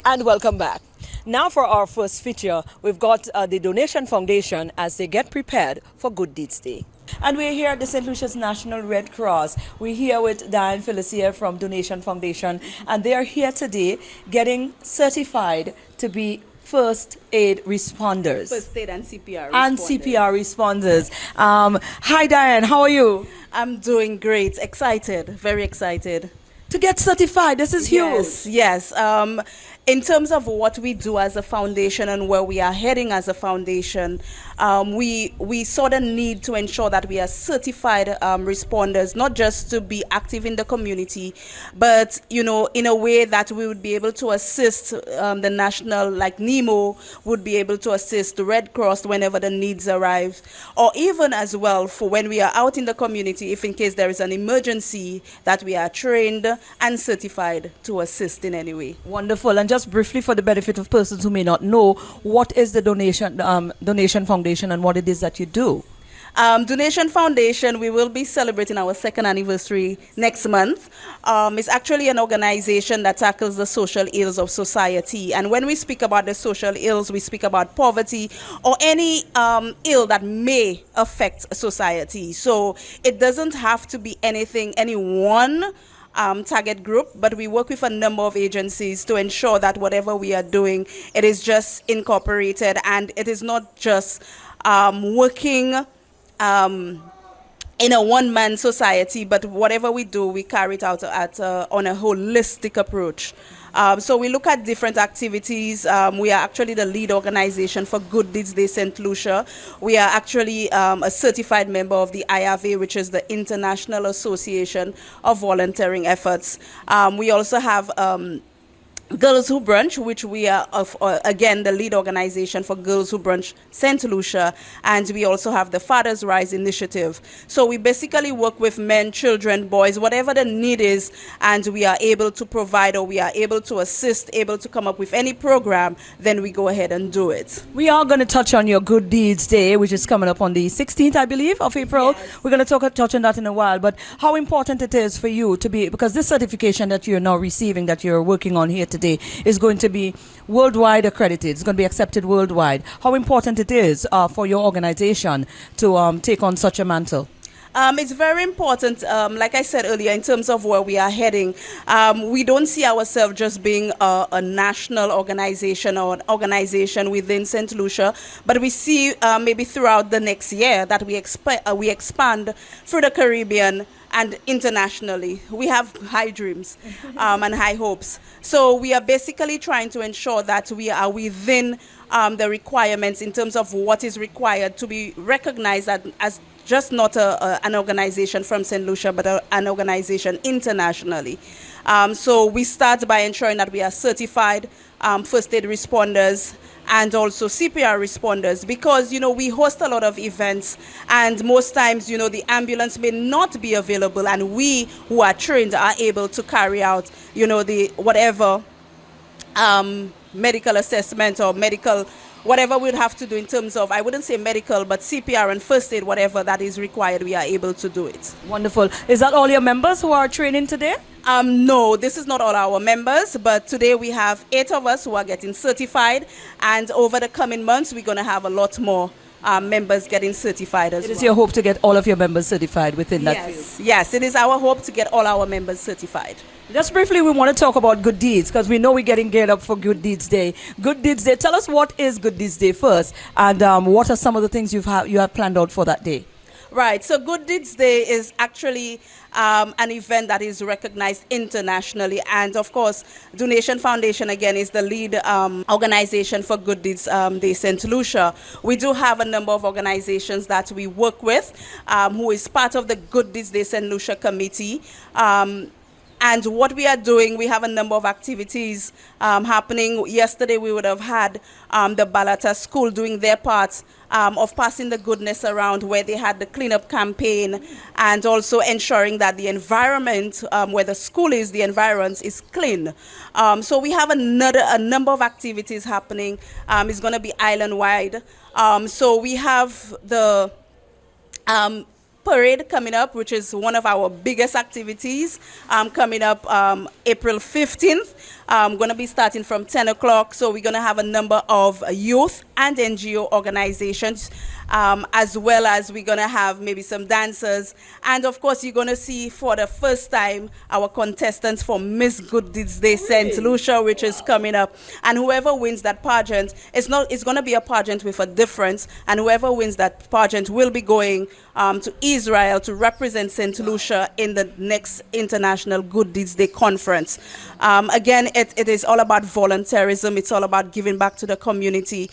And welcome back. Now for our first feature, we've got the Donation Foundation as they get prepared for Good Deeds Day. And we're here at the St. Lucia's National Red Cross. We're here with Diane Felicia from Donation Foundation, and they are here today getting certified to be first aid responders. First aid and CPR responders. And CPR responders. Hi Diane, how are you? I'm doing great. Excited. Very excited. To get certified, this is huge. Yes. In terms of what we do as a foundation and where we are heading as a foundation, we saw the need to ensure that we are certified responders, not just to be active in the community, but in a way that we would be able to assist the national, like NEMO would be able to assist the Red Cross whenever the needs arrive, or even as well for when we are out in the community, if in case there is an emergency, that we are trained and certified to assist in any way. Wonderful. And just briefly, for the benefit of persons who may not know, what is the Donation Foundation and what it is that you do? Donation Foundation, we will be celebrating our second anniversary next month. It's actually an organization that tackles the social ills of society. And when we speak about the social ills, we speak about poverty or any ill that may affect society. So it doesn't have to be any one target group, but we work with a number of agencies to ensure that whatever we are doing, it is just incorporated and it is not just working in a one-man society, but whatever we do, we carry it out on a holistic approach. So we look at different activities. We are actually the lead organization for Good Deeds Day St. Lucia. We are actually a certified member of the IRV, which is the International Association of Volunteering Efforts. We also have Girls Who Brunch, which we are, again, the lead organization for Girls Who Brunch St. Lucia, and we also have the Fathers Rise initiative. So we basically work with men, children, boys, whatever the need is, and we are able to provide, or we are able to assist, able to come up with any program, then we go ahead and do it. We are going to touch on your Good Deeds Day, which is coming up on the 16th, I believe, of April. Yes. We're going to touch on that in a while, but how important it is for you to be, because this certification that you're now receiving, that you're working on here today, is going to be worldwide accredited. It's going to be accepted worldwide. How important it is for your organization to take on such a mantle? It's very important, like I said earlier, in terms of where we are heading. We don't see ourselves just being a national organization or an organization within St. Lucia, but we see maybe throughout the next year that we expand through the Caribbean and internationally. We have high dreams and high hopes. So we are basically trying to ensure that we are within the requirements in terms of what is required to be recognized as just not an organization from St. Lucia, but an organization internationally. So we start by ensuring that we are certified first aid responders and also CPR responders, because we host a lot of events, and most times the ambulance may not be available, and we who are trained are able to carry out the whatever medical assessment or medical whatever we'd have to do in terms of, I wouldn't say medical, but CPR and first aid, whatever that is required, we are able to do it. Wonderful. Is that all your members who are training today? No, this is not all our members, but today we have 8 of us who are getting certified, and over the coming months, we're going to have a lot more members getting certified as well. It is your hope to get all of your members certified within that field? Yes, it is our hope to get all our members certified. Just briefly, we want to talk about Good Deeds, because we know we're getting geared up for Good Deeds Day. Good Deeds Day, tell us what is Good Deeds Day first, and what are some of the things you have planned out for that day? Right, so Good Deeds Day is actually an event that is recognized internationally, and of course Donation Foundation again is the lead organization for Good Deeds Day St. Lucia. We do have a number of organizations that we work with who is part of the Good Deeds Day St. Lucia committee. And what we are doing, we have a number of activities happening. Yesterday, we would have had the Balata School doing their part of passing the goodness around, where they had the cleanup campaign and also ensuring that the environment where the school is, the environs is clean. So we have a number of activities happening. It's going to be island-wide. So we have the parade coming up, which is one of our biggest activities, coming up April 15th. Going to be starting from 10 o'clock. So we're going to have a number of youth and NGO organizations, as well as we're going to have maybe some dancers. And of course, you're going to see for the first time our contestants for Miss Good Deeds Day St. Lucia, which is coming up. And whoever wins that pageant, it's going to be a pageant with a difference. And whoever wins that pageant will be going to Israel to represent St. Lucia in the next International Good Deeds Day Conference. Again, it is all about volunteerism. It's all about giving back to the community.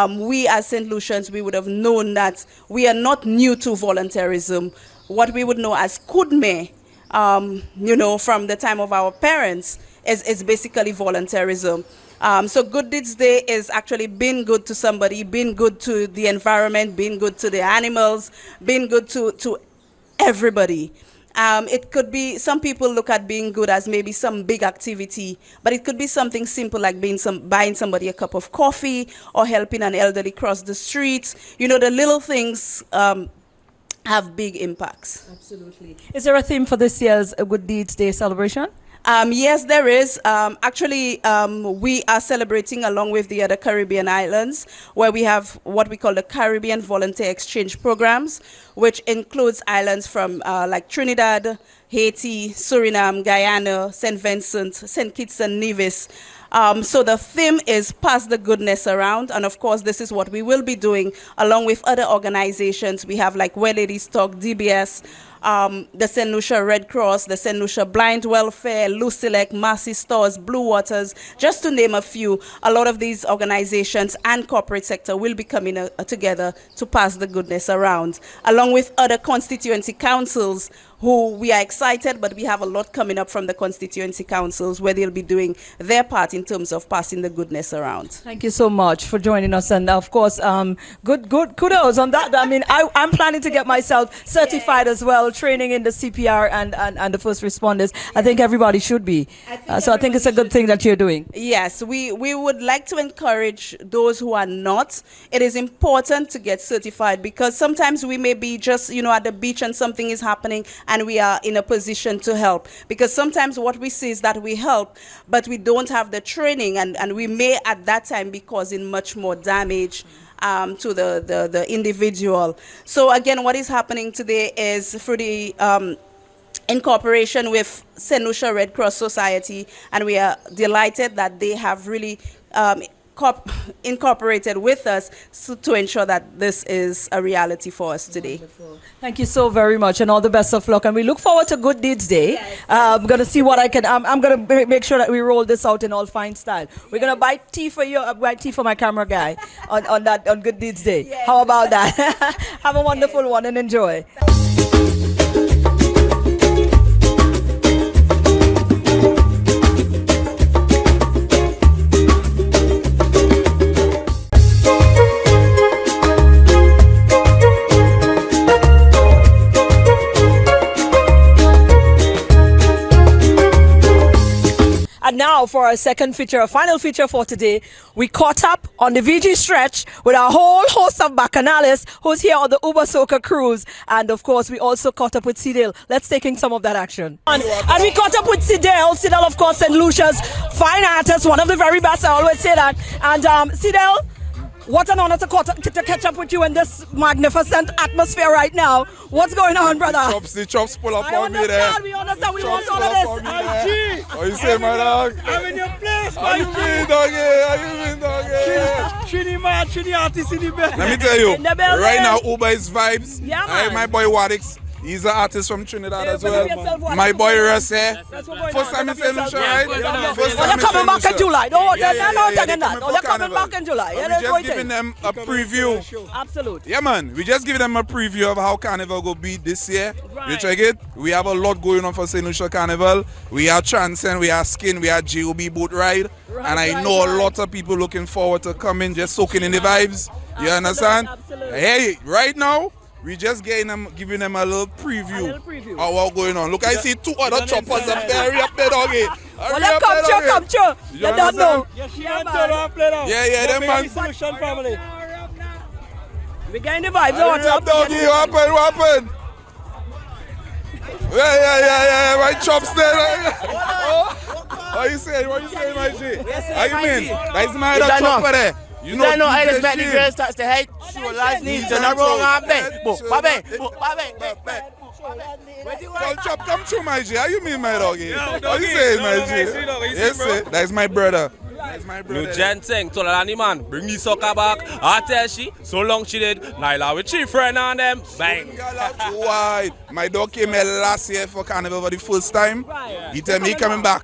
We as St. Lucians, we would have known that we are not new to volunteerism. What we would know as kudme, from the time of our parents, is basically volunteerism. So Good Deeds Day is actually being good to somebody, being good to the environment, being good to the animals, being good to everybody. It could be, some people look at being good as maybe some big activity, but it could be something simple like buying somebody a cup of coffee or helping an elderly cross the street. The little things have big impacts. Absolutely. Is there a theme for this year's Good Deeds Day celebration? Yes, there is. Actually, we are celebrating along with the other Caribbean islands, where we have what we call the Caribbean Volunteer Exchange Programs, which includes islands from like Trinidad, Haiti, Suriname, Guyana, St. Vincent, St. Kitts and Nevis. So the theme is pass the goodness around. And of course, this is what we will be doing along with other organizations. We have like Where Ladies Talk, DBS, the St. Lucia Red Cross, the St. Lucia Blind Welfare, Lucilec, Massy Stores, Blue Waters, just to name a few. A lot of these organizations and corporate sector will be coming together to pass the goodness around, along with other constituency councils who we are excited, but we have a lot coming up from the constituency councils where they'll be doing their part in terms of passing the goodness around. Thank you so much for joining us. And of course, good kudos on that. I mean, I'm planning to get myself certified as well, training in the CPR and the first responders. I think everybody should be. So I think it's a good thing that you're doing. Yes, we would like to encourage those who are not. It is important to get certified because sometimes we may be just, at the beach and something is happening and we are in a position to help. Because sometimes what we see is that we help, but we don't have the training, and we may at that time be causing much more damage to the individual. So again, what is happening today is through the in cooperation with St. Lucia Red Cross Society, and we are delighted that they have really incorporated with us to ensure that this is a reality for us today. Wonderful. Thank you so very much, and all the best of luck. And we look forward to Good Deeds Day. Yes. I'm going to see what I can. I'm going to make sure that we roll this out in all fine style. We're going to buy tea for you. Buy tea for my camera guy on Good Deeds Day. Yes. How about that? Have a wonderful one and enjoy. And now for our second feature, our final feature for today, we caught up on the VG stretch with a whole host of bacchanalists who's here on the Uber Soca cruise. And of course, we also caught up with Sidel. Let's take in some of that action. And we caught up with Sidel. Sidel, of course, St. Lucia's fine artist, one of the very best, I always say that. And Sidel, what an honor to catch up with you in this magnificent atmosphere right now. What's going on, brother? The chops pull up on me there. We understand. We want all of this. What you say, my dog? I'm in your place, How you been, doggy? How you been, doggy? Trini artist in the bed. Let me tell you, In the building. right now, Uber is vibes. Yeah, man. My boy Wadix, He's an artist from Trinidad as big up yourself, well. what? My boy Russ here. That's what going First on. time in Big up St. Lucia, yourself. right? First Well, time they're coming back in St. Lucia. July. No, they're not they're taking that. coming Oh, they're for coming Carnival. back in July. Yeah, We're that's just what giving them a preview. Absolutely. Yeah, man. We just giving them a preview of how Carnival will be this year. Right. You check it. We have a lot going on for St. Lucia Carnival. We have Transcend, we have Skin, we have GOB boat ride. And I know a lot of people looking forward to coming, just soaking in the vibes. You understand? Absolutely. Hey, right now, we just giving them a little preview. Of what's going on. Look, I see two other choppers up there. Hurry up there, doggy. Well, they come true. You don't know. Yeah, them man. Family. We getting the vibes. Hurry up, doggy. What happened? Yeah. My chops there. What you saying, my G? How you mean? That's my other chopper there. You know, I respect the girls touch the head. Show last knees, turn around and bend. Come true, my G. How you mean, my doggy? What you saying, my G? Yes, sir. That's my brother. New gen thing, Tolalani man, bring the Soca back. I tell she, so long she did, Naila with chief friend on them, bang. Why? My dog came here last year for Carnival for the first time. He tell me he coming back.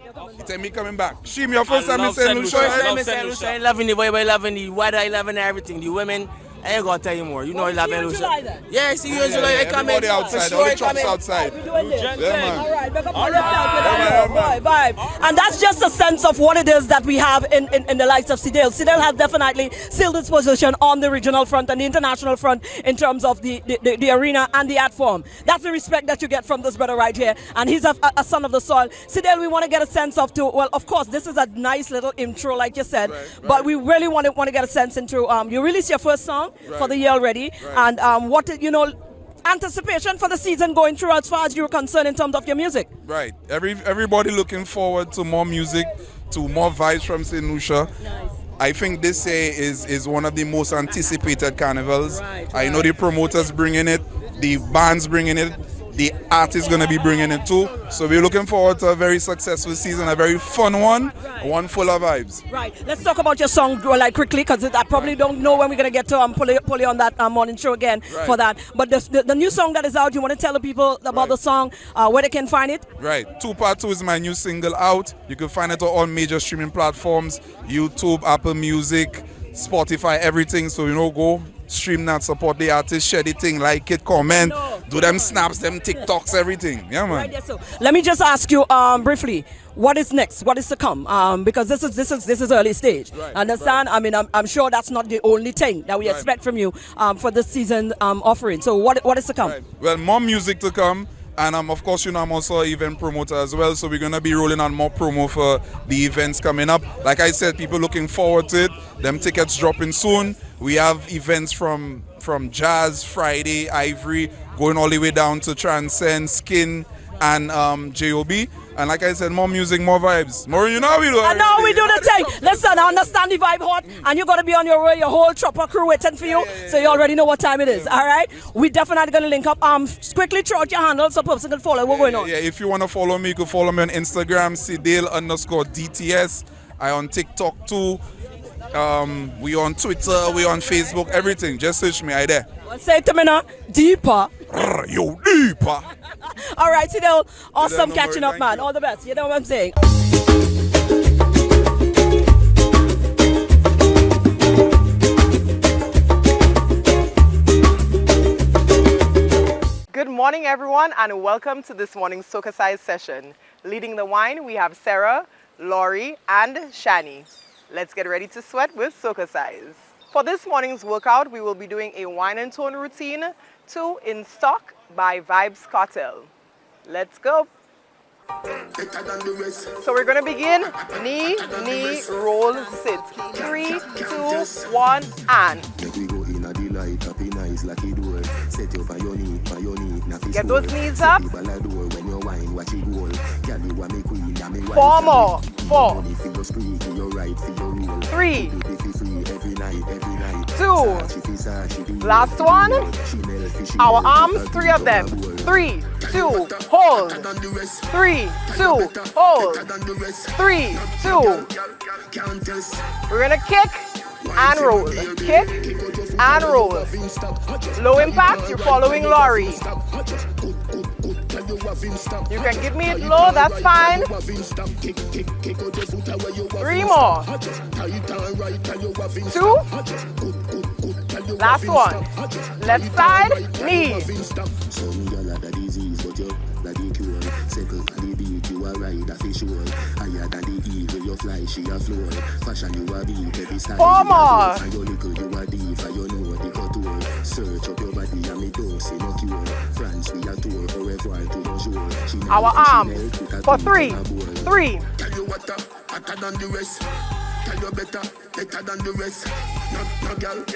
Shim, your first time in St. Lucia? First time in St. Lucia, I loving the way, loving the weather, I loving everything, the women. I ain't gonna tell you more. You know I love St. Lucia. Yeah, see you in July. I come in. Everybody outside, all the chops outside. Yeah, man. all right, back up on yourself, vibe. And that's just a sense of what it is that we have in the likes of Sidel. Sidel has definitely sealed its position on the regional front and the international front in terms of the arena and the art form. That's the respect that you get from this brother right here. And he's a son of the soil. Sidel, we want to get a sense of well, of course, this is a nice little intro, like you said, but we really want to get a sense into, you released your first song for the year already, and what, anticipation for the season going through as far as you're concerned in terms of your music. Right. Everybody looking forward to more music, to more vibes from St. Lucia. Nice. I think this year is one of the most anticipated carnivals. I know the promoters bringing it, the bands bringing it, the artists going to be bringing it too. So we're looking forward to a very successful season, a very fun one, one full of vibes. Right. Let's talk about your song like quickly, because I probably don't know when we're going to get to pull you on that morning show again for that. But the new song that is out, you want to tell the people about the song, where they can find it? Right. 2 Part 2 is my new single out. You can find it on all major streaming platforms, YouTube, Apple Music, Spotify, everything. So, go stream that, support the artist, share the thing, like it, comment, do them snaps, them TikToks, everything. Yeah, man. Right, yes, so let me just ask you briefly, what is next? What is to come? Because this is early stage. Understand? I mean, I'm sure that's not the only thing that we expect from you for this season offering. So what is to come? Well, more music to come. And of course, I'm also an event promoter as well. So we're going to be rolling on more promo for the events coming up. Like I said, people looking forward to it. Them tickets dropping soon. We have events from Jazz, Friday, Ivory, going all the way down to Transcend, Skin, and JOB. And like I said, more music, more vibes. More, we do. I know we do the thing. Listen, I understand the vibe hot, and you're gonna be on your way, your whole chopper crew waiting for you. So you already know what time it is. All right. We definitely gonna link up. Quickly throw out your handle so person can follow. What's going on? Yeah. If you wanna follow me, you can follow me on Instagram, Sidale_DTS. I on TikTok too. We on Twitter, we on Facebook, everything. Just search me, I there. Say it to me now, deeper. Yo, deeper. All right, Sidel, awesome catching up, man. All the best. You know what I'm saying? Good morning, everyone, and welcome to this morning's SocaCize session. Leading the wine, we have Sarah, Laurie, and Shani. Let's get ready to sweat with SocaCize. For this morning's workout, we will be doing a wine and tone routine to In Stock by Vibes Cartel. Let's go. So we're going to begin knee, roll, sit. 3, 2, 1, and. Get those knees up. 4 more. 4. 3. 2. Last one. Our arms, 3 of them. 3, 2, hold. 3, 2, hold. 3, 2. We're gonna kick and roll. Kick and roll. Low impact, you're following Laurie. You can give me it low, that's fine. 3 more. 2. Last one. Left side, knee. Four more. Our arms for 3. 3.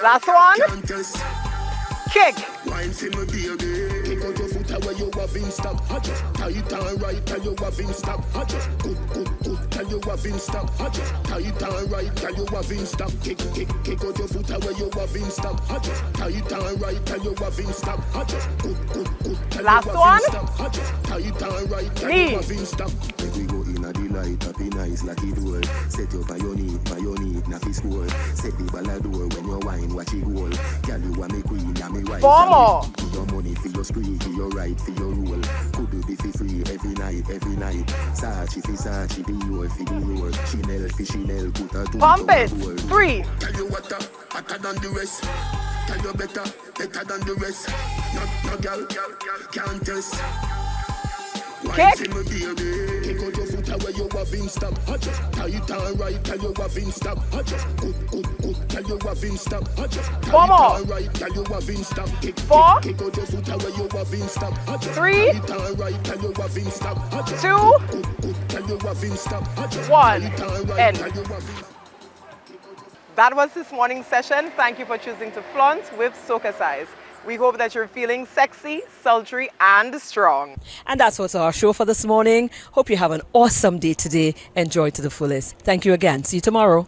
Last one. Kick. Last one. Knee. Light up in eyes like it would. Set up by your need, naffy score. Set the ballador when you wine, watch it roll. Girl, you are me queen, and me wife. 4 more. Give your money for your spree, give your right for your rule. Could do be free every night. Sachi for Sachi, be your for the your. Chanel for Chanel, put her to Pump it. 3. Tell you what, hotter than the rest. Tell you better than the rest. No girl, can't test. Kick. Kick out your foot away, you have him stop. Just tight and right, tell you have him stop. Just good, tell you have him stop. Just One more. right, tell you have him stop. 4. Kick out your foot away, you have him stop. 3. Tight and right, tell you have him stop. 2. Tell you have him stop. 1. End. That was this morning's session. Thank you for choosing to flaunt with SocaCize. We hope that you're feeling sexy, sultry, and strong. And that's what's our show for this morning. Hope you have an awesome day today. Enjoy to the fullest. Thank you again. See you tomorrow.